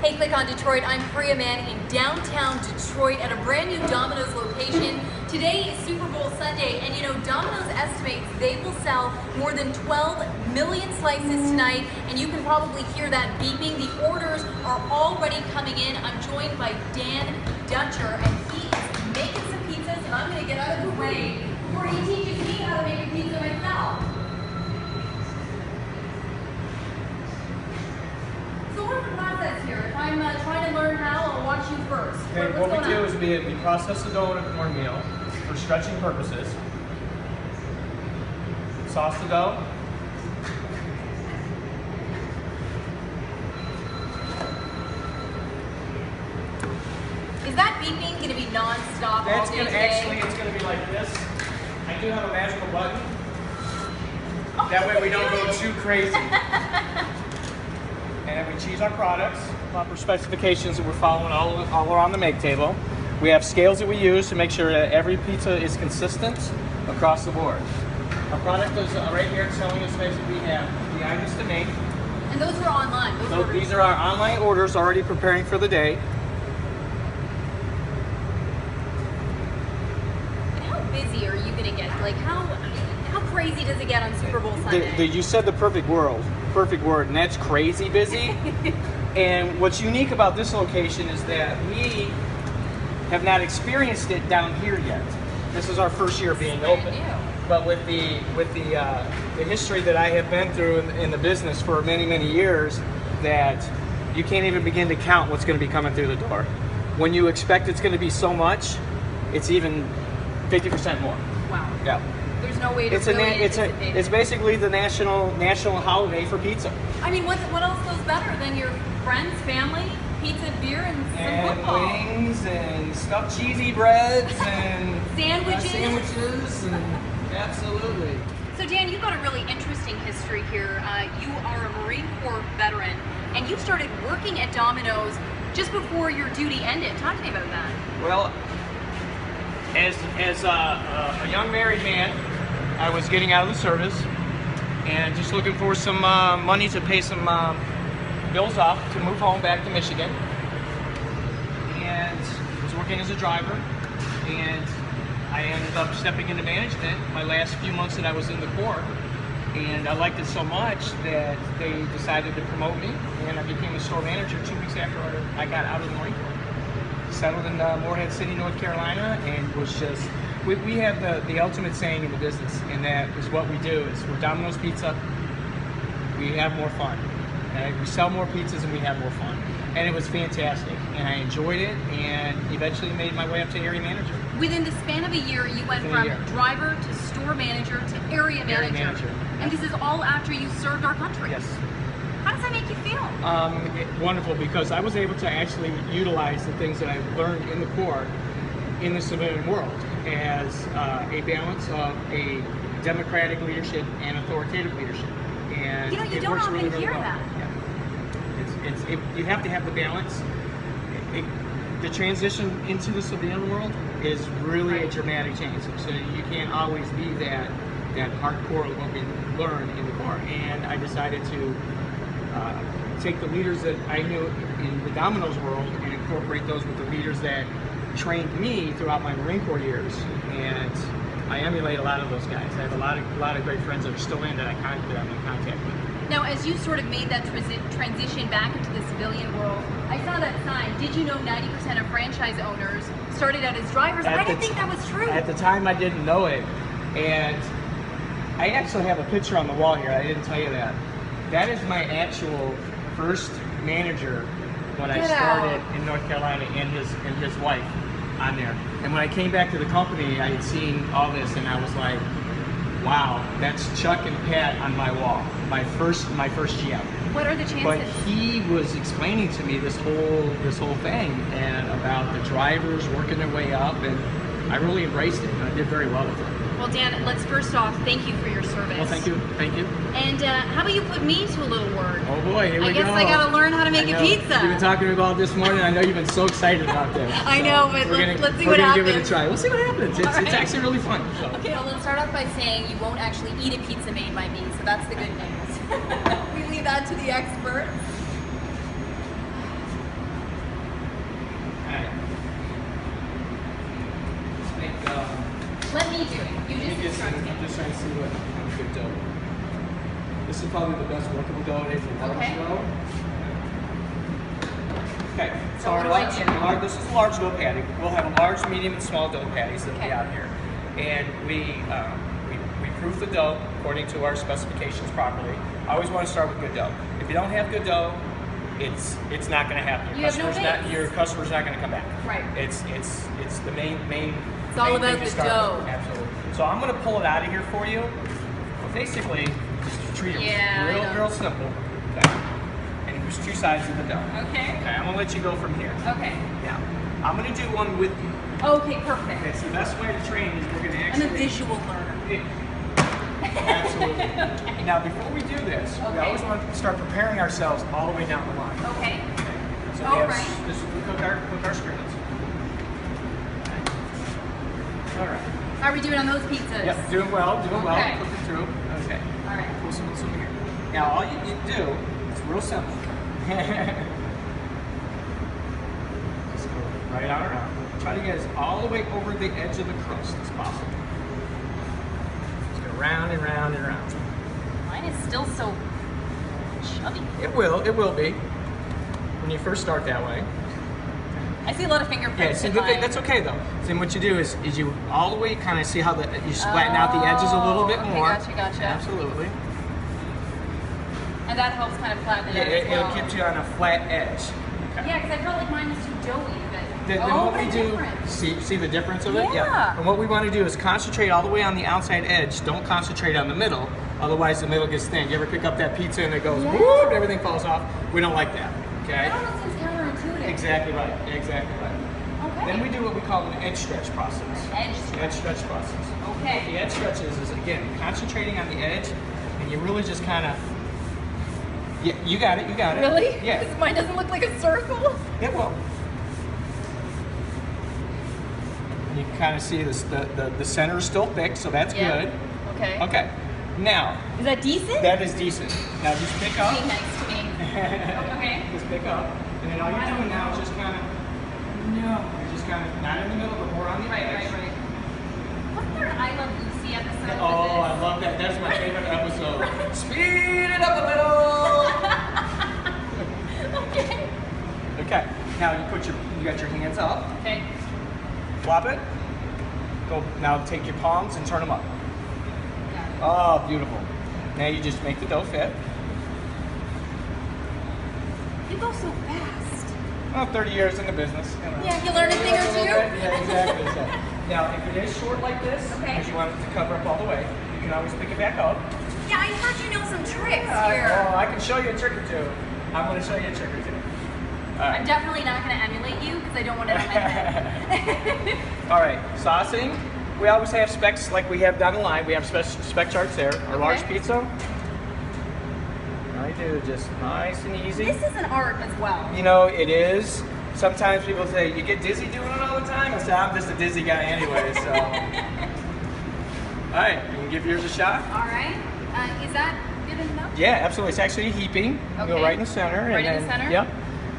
Hey, Click on Detroit, I'm Priya Mann in downtown Detroit at a brand new Domino's location. Today is Super Bowl Sunday, and you know, Domino's estimates they will sell more than 12 million slices tonight, and you can probably hear that beeping. The orders are already coming in. I'm joined by Dan Dutcher, and he is making some pizzas, and I'm gonna get out of the way before he teaches me how to make a pizza myself. So what's the process here? If I'm trying to learn how, I'll watch you first. Okay, what we do is we process the dough in a cornmeal for stretching purposes. Sauce the dough. Is that beeping going to be non-stop That's all day gonna today? actually, it's going to be like this. I do have a magical button. That way we don't go too crazy. And we choose our products, proper specifications that we're following all around the make table. We have scales that we use to make sure that every pizza is consistent across the board. Our product is right here telling us basically we have the items to make. And those are online? So these are our online orders already preparing for the day. And how busy are you going to get? Like how crazy does it get on Super Bowl Sunday? You said the perfect word, and that's crazy busy. And what's unique about this location is that we have not experienced it down here yet. This is our first year being open. But with the history that I have been through in the business for many years, that you can't even begin to count what's going to be coming through the door. When you expect it's going to be so much, it's even 50% more. Wow. Yeah. There's no way to It's basically the national holiday for pizza. I mean, what else goes better than your friends, family, pizza, beer, and some football? Wings and stuffed cheesy breads and sandwiches. And absolutely. So Dan, you've got a really interesting history here. You are a Marine Corps veteran, and you started working at Domino's just before your duty ended. Talk to me about that. Well, as a young married man, I was getting out of the service and just looking for some money to pay some bills off to move home back to Michigan. And was working as a driver, and I ended up stepping into management my last few months that I was in the Corps. And I liked it so much that they decided to promote me, and I became a store manager 2 weeks after I got out of the Marine Corps. Settled in Morehead City, North Carolina, and was just, we have the ultimate saying in the business, and that is what we do, is we're Domino's Pizza, we have more fun. Okay? We sell more pizzas and we have more fun. And it was fantastic, and I enjoyed it, and eventually made my way up to area manager. Within the span of a year, you went from driver to store manager to area manager. And this is all after you served our country. Yes. How does that make you feel? Wonderful, because I was able to actually utilize the things that I learned in the Corps in the civilian world as a balance of a democratic leadership and authoritative leadership. And you know, you don't often hear that. Yeah. You have to have the balance. The transition into the civilian world is really a dramatic change. So you can't always be that hardcore of what we learned in the Corps. And I decided to take the leaders that I knew in the Domino's world and incorporate those with the leaders that trained me throughout my Marine Corps years. And I emulate a lot of those guys. I have a lot of great friends that are still in that I'm in contact with. Now, as you sort of made that transition back into the civilian world, I saw that sign. Did you know 90% of franchise owners started out as drivers? I didn't think that was true. At the time, I didn't know it. And I actually have a picture on the wall here. I didn't tell you that. That is my actual first manager when I started in North Carolina, and his wife on there. And when I came back to the company, I had seen all this, and I was like, wow, that's Chuck and Pat on my wall. My first GM. What are the chances? But he was explaining to me this whole thing and about the drivers working their way up, and I really embraced it, and I did very well with it. Well, Dan, let's first off thank you for your service. Well, thank you. And how about you put me to a little word? Oh boy, here we go. I guess I gotta learn how to make a pizza. You've been talking about this morning. I know you've been so excited about this. I know, but let's see what happens. We're gonna give it a try. We'll see what happens. It's actually really fun. So. Okay, well, let's start off by saying you won't actually eat a pizza made by me, so that's the good news. We leave that to the experts. This is probably the best workable dough it is for large dough. Okay, so this is a large dough patty. We'll have a large, medium, and small dough patties that will be out here. And we proof the dough according to our specifications properly. I always want to start with good dough. If you don't have good dough, it's not going to happen. Your customer's not going to come back. Right. It's the main. It's all about the dough. Absolutely. So I'm going to pull it out of here for you. Basically, just treat it real simple. Okay. And there's two sides of the dough. Okay. Okay. I'm going to let you go from here. Okay. Now, I'm going to do one with you. Okay, perfect. Okay. So the best way to train is we're going to actually. I'm a visual learner. Absolutely. Okay. Now, before we do this, we always want to start preparing ourselves all the way down the line. Okay. So we cook our screens. All right. How are we doing on those pizzas? Yep, doing well, cooking through. Okay. All right. Pull some here. Now, all you need to do is real simple. Just go right on around. Try to get us all the way over the edge of the crust as possible. Round and round and round. Mine is still so chubby. It will be. When you first start that way. I see a lot of fingerprints. Yeah, that's okay though. So then what you do is you all the way kind of see how you flatten out the edges a little bit more. Gotcha. Absolutely. And that helps kind of flatten it out as well. It'll keep you on a flat edge. Okay. Yeah, because I felt like mine was too doughy. Then what we do, see the difference of it? Yeah. And what we want to do is concentrate all the way on the outside edge. Don't concentrate on the middle, otherwise the middle gets thin. You ever pick up that pizza and it goes, whoop, everything falls off? We don't like that, okay? That almost seems counterintuitive. Exactly right. Okay. Then we do what we call an edge stretch process. Edge stretch process. Okay. What the edge stretches is, again, concentrating on the edge, and you really just kind of, you got it. Really? Yeah. Because mine doesn't look like a circle. It will. You can kind of see this, the center is still thick, so that's good. Okay. Okay. Now. Is that decent? That is decent. Now just pick up. Be next to me. Okay. Just pick up, and then all you're doing now is just kind of, you're just kind of not in the middle, but more on the edge. Right. What's their I Love Lucy episode? Oh, I love that. That's my favorite episode. Speed it up a little. Okay. Okay. Now you got your hands up. Okay. Flop it. Go. Now take your palms and turn them up. Oh, beautiful. Now you just make the dough fit. You go so fast. Well, 30 years in the business. Yeah, you learn a thing or two. Yeah, exactly. So, now, if it is short like this, because you want it to cover up all the way, you can always pick it back up. Yeah, I heard you know some tricks here. Oh, I can show you a trick or two. I'm going to show you a trick or two. I'm definitely not going to emulate you because I don't want it on my head. All right, saucing. We always have specs like we have down the line. We have spec charts there. Our large pizza. I do just nice and easy. This is an art as well. You know, it is. Sometimes people say, you get dizzy doing it all the time? I say, I'm just a dizzy guy anyway, so. All right, you can give yours a shot. All right. Is that good enough? Yeah, absolutely. It's actually heaping. Okay. Go right in the center. Right in the center? Yep.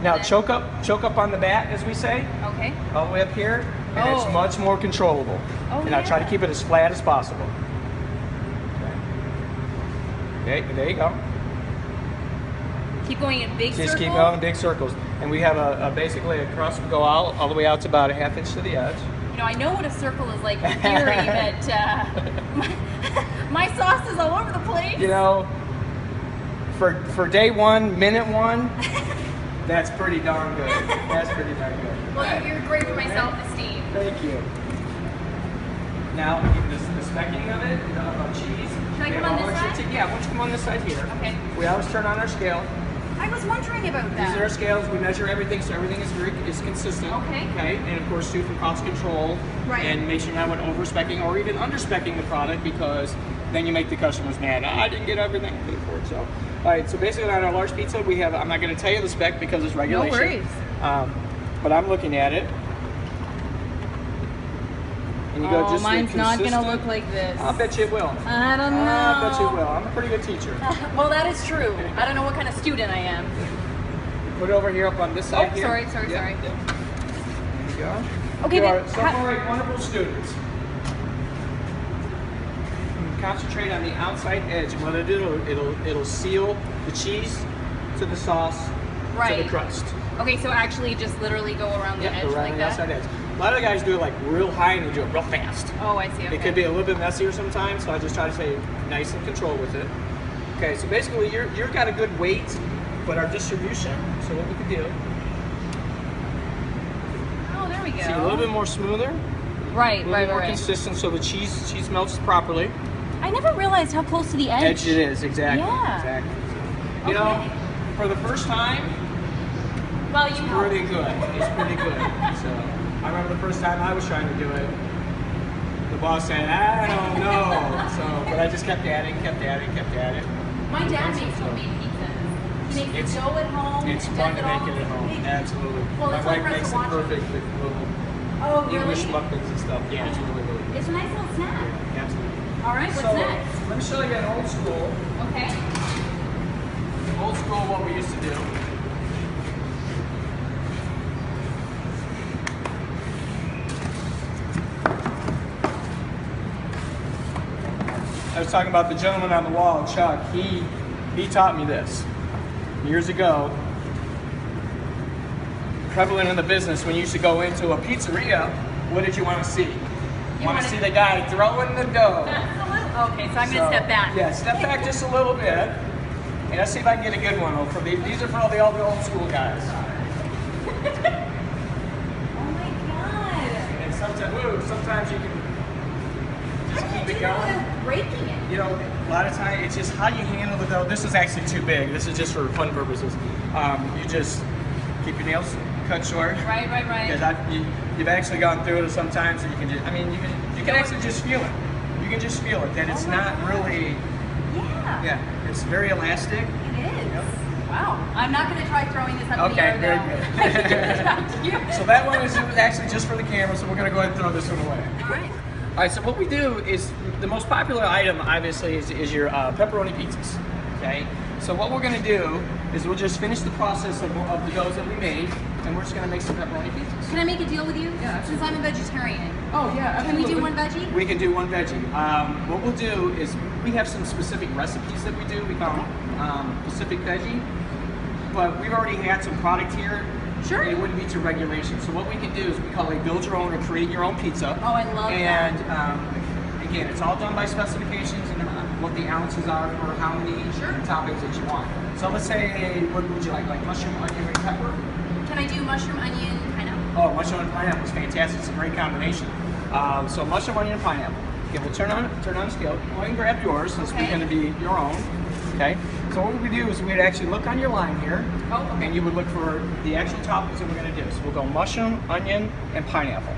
Now choke up on the back, as we say. Okay. All the way up here, and it's much more controllable. Oh, and I try to keep it as flat as possible. Okay, there you go. Keep going in big circles? Just keep going in big circles. And we have basically a crust will go all the way out to about a ½ inch to the edge. You know, I know what a circle is like in theory, but my sauce is all over the place. You know, for day one, minute one, that's pretty darn good. That's pretty darn good. Well, you're great for my self-esteem. Thank you. Now, the specking of it, cheese. Should I come on this side? Yeah, why don't you come on this side here. Okay. We always turn on our scale. I was wondering about that. These are our scales. We measure everything, so everything is consistent. Okay. Okay. And of course, too, for cost control. Right. And make sure you're not over-specking or even under-specking the product, because then you make the customers mad. I didn't get everything I paid for it. So, all right. So basically, on our large pizza, we have. I'm not going to tell you the spec because it's regulation. No worries. But I'm looking at it. And you go just mine's not going to look like this. I'll bet you it will. I don't know. I bet you it will. I'm a pretty good teacher. Well, that is true. I don't know what kind of student I am. Put it over here up on this side here. Sorry. There you go. Okay, you are some wonderful students. concentrate on the outside edge. And what it'll do, it'll seal the cheese to the sauce to the crust. Okay, so actually just literally go around the edge around like the that? outside edge. A lot of the guys do it like real high and they do it real fast. Oh, I see. Okay. It could be a little bit messier sometimes, so I just try to stay nice and control with it. Okay, so basically you've got a good weight, but our distribution, so what we could do. Oh, there we go. See, a little bit more smoother. Right, more consistent, so the cheese melts properly. I never realized how close to the edge. Edge it is, exactly. Yeah. Exactly. You know, for the first time, well, it's pretty good. It's pretty good. So I remember the first time I was trying to do it, the boss said, I don't know. So, but I just kept adding. My dad makes homemade pizzas. He makes the dough at home. It's fun to make it at home. Absolutely. Well, my wife makes it perfect with little English muffins and stuff. Yeah, it's really good. It's a nice little snack. Yeah, absolutely. All right, what's next? Let me show you an old school. Okay. Old school, what we used to do. I was talking about the gentleman on the wall, Chuck. He taught me this years ago. Prevalent in the business, when you used to go into a pizzeria, what did you want to see? You want to see the guy throwing the dough. Okay, so I'm going to step back. Yeah, step back just a little bit. And let's see if I can get a good one. These are for all the old school guys. Oh my god. And sometimes you can just keep it going. Breaking it. You know, a lot of times it's just how you handle the dough. This is actually too big. This is just for fun purposes. You just keep your nails cut short. Right. Because you've actually gone through it sometimes, and you can just, you can actually just feel it. You can just feel it that it's not really. Yeah, it's very elastic. It is. Yep. Wow. I'm not going to try throwing this up in the air, very good. So that one is actually just for the camera, so we're going to go ahead and throw this one away. All right. All right, so what we do is, the most popular item, obviously, is your pepperoni pizzas, okay? So what we're going to do is we'll just finish the process of the doughs that we made, and we're just going to make some pepperoni pizzas. Can I make a deal with you? Yeah. Since I'm a vegetarian. Oh, yeah, absolutely. Can we do one veggie? We can do one veggie. What we'll do is we have some specific recipes that we do. We call them Pacific Veggie, but we've already had some product here. Sure. And it wouldn't be to regulation. So what we can do is we call it build your own or create your own pizza. Oh, I love that. And again, it's all done by specifications and what the ounces are for how many toppings that you want. So let's say, what would you like mushroom, onion, and pepper? Can I do mushroom, onion, pineapple? Oh, mushroom and pineapple is fantastic. It's a great combination. So mushroom, onion, and pineapple. Okay, we'll turn on the scale. Go ahead and grab yours since we're going to be your own. Okay. So what we do is we'd actually look on your line here, and you would look for the actual toppings that we're going to do. So we'll go mushroom, onion, and pineapple.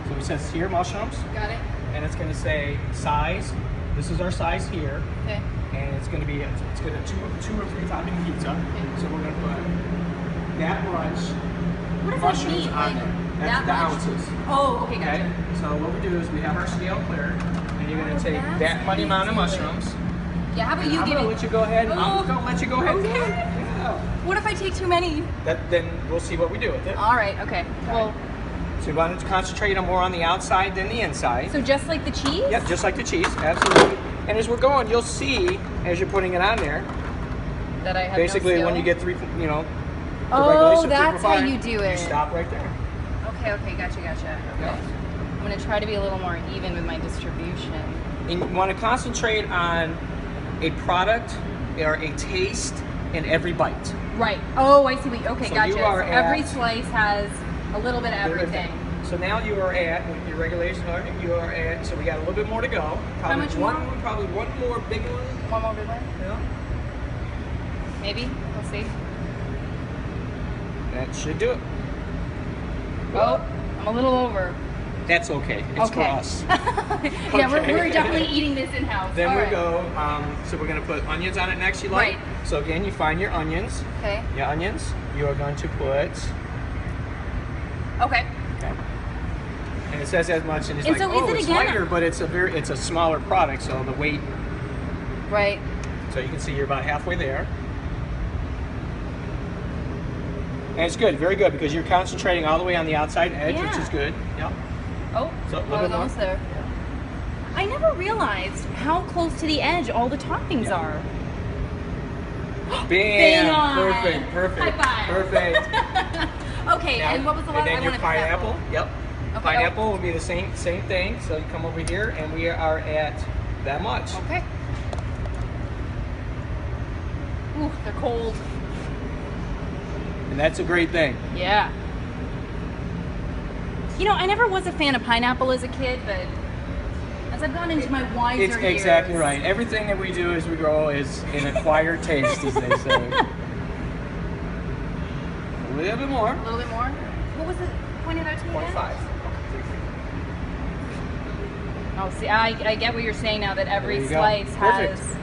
So it says here mushrooms. Got it. And it's going to say size. This is our size here. Okay. And it's going to be two or three topping pizza. Okay. So we're going to put that much mushrooms on there. That's the ounces. Oh, okay, gotcha. Okay. So what we do is we have our scale clear, and you're going to take that many amount of mushrooms. Yeah, how about you I'm give gonna it? let you go ahead. I'm gonna let you go ahead. Okay. Yeah. What if I take too many? Then we'll see what we do with it. All right. Okay. Well. So we want to concentrate on more on the outside than the inside. So just like the cheese? Yep, just like the cheese, absolutely. And as we're going, you'll see as you're putting it on there. That I have basically, no when you get three, Oh, that's how you do it. You stop right there. Okay. Gotcha. Okay. Yep. I'm gonna try to be a little more even with my distribution. And you want to concentrate on a product or a taste in every bite. Right. Oh, I see. Okay, so gotcha. You are so every slice has a little bit of everything. So now you are at, with your regulation, you are at, so we got a little bit more to go. Probably how much more? Probably one more big one. One more big one? Yeah. Maybe. We'll see. That should do it. Oh, I'm a little over. That's okay. It's for us. Yeah, we're definitely eating this in-house. Then All we right. go, so we're going to put onions on it next, you like? Right. So again, you find your onions. Okay. Your onions. You are going to put... Okay. And it says as much, and it's and like, so it's lighter, but it's a smaller product, so the weight... Right. So you can see you're about halfway there. And it's good, very good, because you're concentrating all the way on the outside edge, which is good. Yep. Oh, so I was almost there. I never realized how close to the edge all the toppings are. Bam! Bang on. Perfect. High five. Perfect. Okay, Now, and what was the last? And then I your wanted pineapple. Yep. Okay. Pineapple will be the same thing. So you come over here, and we are at that much. Okay. Ooh, they're cold. And that's a great thing. Yeah. You know, I never was a fan of pineapple as a kid, but as I've gone into my wiser It's years... exactly right. Everything that we do as we grow is an acquired taste, as they say. A little bit more. A little bit more? What was it? Point it out to me again? 0.5. Oh, see, I get what you're saying now, that every There you go. slice has... Perfect.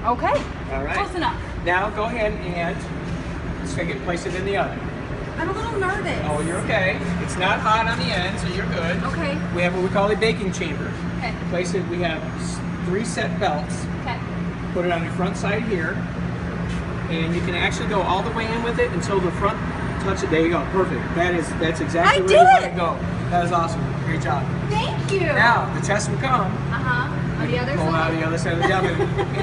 Okay. All right. Close enough. Now go ahead and place it in the oven. I'm a little nervous. Oh, you're okay. It's not hot on the end, so you're good. Okay. We have what we call a baking chamber. Okay. Place it. We have 3 set belts. Okay. Put it on your front side here, and you can actually go all the way in with it until the front touch it. There you go. Perfect. That's exactly where you want to go. That is awesome. Great job. Thank you. Now the test will come. On the other Pull side? out the other side of the oven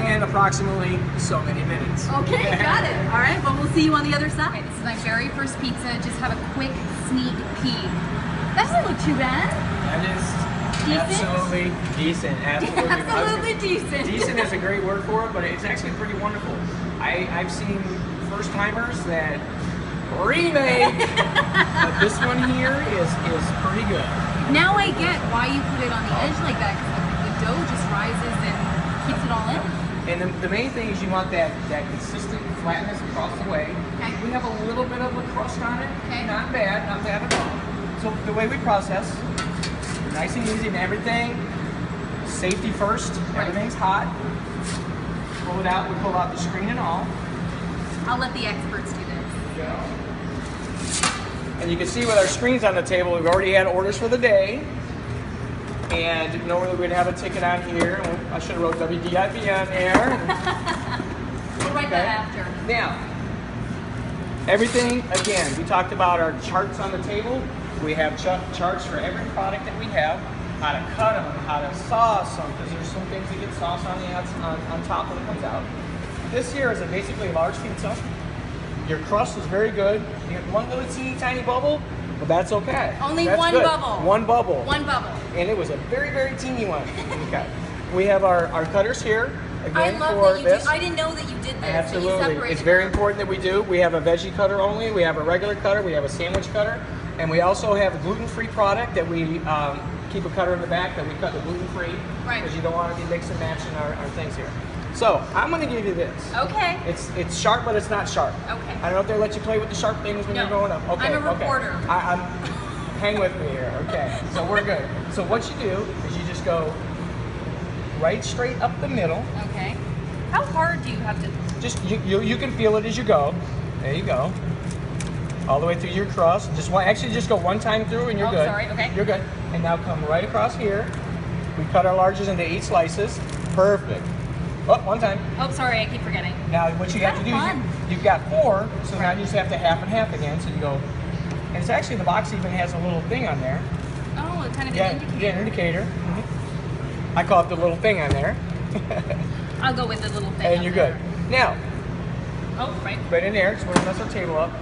in approximately so many minutes. Okay, got it. All right, well, we'll see you on the other side. This is my very first pizza. Just have a quick sneak peek. That doesn't look too bad. That is Decent? absolutely decent. Absolutely. Absolutely decent. Decent is a great word for it, but it's actually pretty wonderful. I've seen first timers that remake, but this one here is pretty good. Now I get why you put it on the edge like that, because the dough just rises and keeps it all in. And the main thing is you want that consistent flatness across the way. Okay. We have a little bit of a crust on it. Okay. Not bad at all. So the way we process, nice and easy and everything, safety first, Right. everything's hot. Pull it out, we pull out the screen and all. I'll let the experts do this. And you can see with our screens on the table, we've already had orders for the day. And normally we'd have a ticket on here. I should have wrote WDIB on there. We'll write that after. Now, everything, again, we talked about our charts on the table. We have charts for every product that we have, how to cut them, how to sauce them, because there's some things that get sauce on top when it comes out. This here is basically a large pizza. Your crust is very good. You have one little teeny tiny bubble, but that's okay. Only that's one good. bubble. One bubble. One bubble. And it was a very, very teeny one. Okay. We have our cutters here. Again, I love for that you this. I didn't know that you did this. Absolutely. That you separated It's very them. important that we do. We have a veggie cutter only. We have a regular cutter. We have a sandwich cutter. And we also have a gluten-free product that we keep a cutter in the back that we cut the gluten-free. Right. Because you don't want to be mixing and matching our things here. So I'm going to give you this. Okay. It's sharp, but it's not sharp. Okay. I don't know if they let you play with the sharp things when No. you're growing up. Okay. I'm a reporter. Okay. Hang with me here. Okay. So we're good. So what you do is you just go right straight up the middle. Okay. How hard do you have to? Just you can feel it as you go. There you go. All the way through your crust. Just go one time through and you're good. Sorry. Okay. You're good. And now come right across here. We cut our larges into 8 slices. Perfect. Oh, one time. Oh, sorry. I keep forgetting. Now what you have to do is you've got 4, so now you just have to half and half again. So you go, and it's actually, the box even has a little thing on there. Oh, it's kind of Yeah, an indicator. yeah, an indicator. I call it the little thing on there. I'll go with the little thing. And up you're there. good. Now, Oh, right. right in there, so we're gonna mess our table up.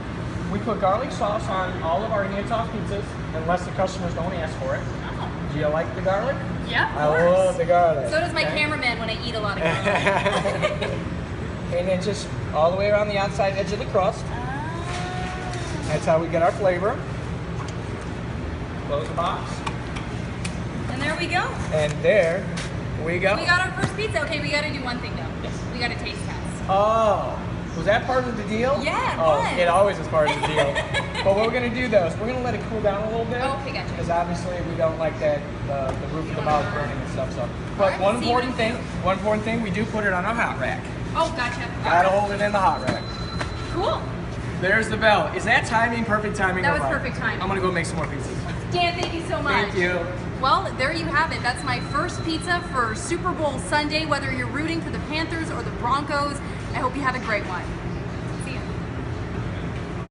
We put garlic sauce on all of our hand-tossed pizzas, unless the customers don't ask for it. Oh. Do you like the garlic? Yeah, I of course. love the garlic. So does my okay? cameraman when I eat a lot of garlic. And then just all the way around the outside edge of the crust. That's how we get our flavor. Close the box. And there we go. And there we go. We got our first pizza. Okay, we got to do one thing though. Yes. We got to taste test. Oh, was that part of the deal? Yeah, it Oh, was. it always is part of the deal. But what we're gonna do though is we're gonna let it cool down a little bit. Oh, okay, gotcha. Because obviously we don't like that the roof of the mouth burning and stuff. So, but Alright, one let's see what important thing, we do put it on a hot rack. Oh, gotcha. Gotta hold it in the hot rack. Cool. There's the bell. Is that timing? Perfect timing. That or was what? perfect timing. I'm gonna go make some more pizzas. Dan, thank you so much. Thank you. Well, there you have it. That's my first pizza for Super Bowl Sunday. Whether you're rooting for the Panthers or the Broncos, I hope you have a great one.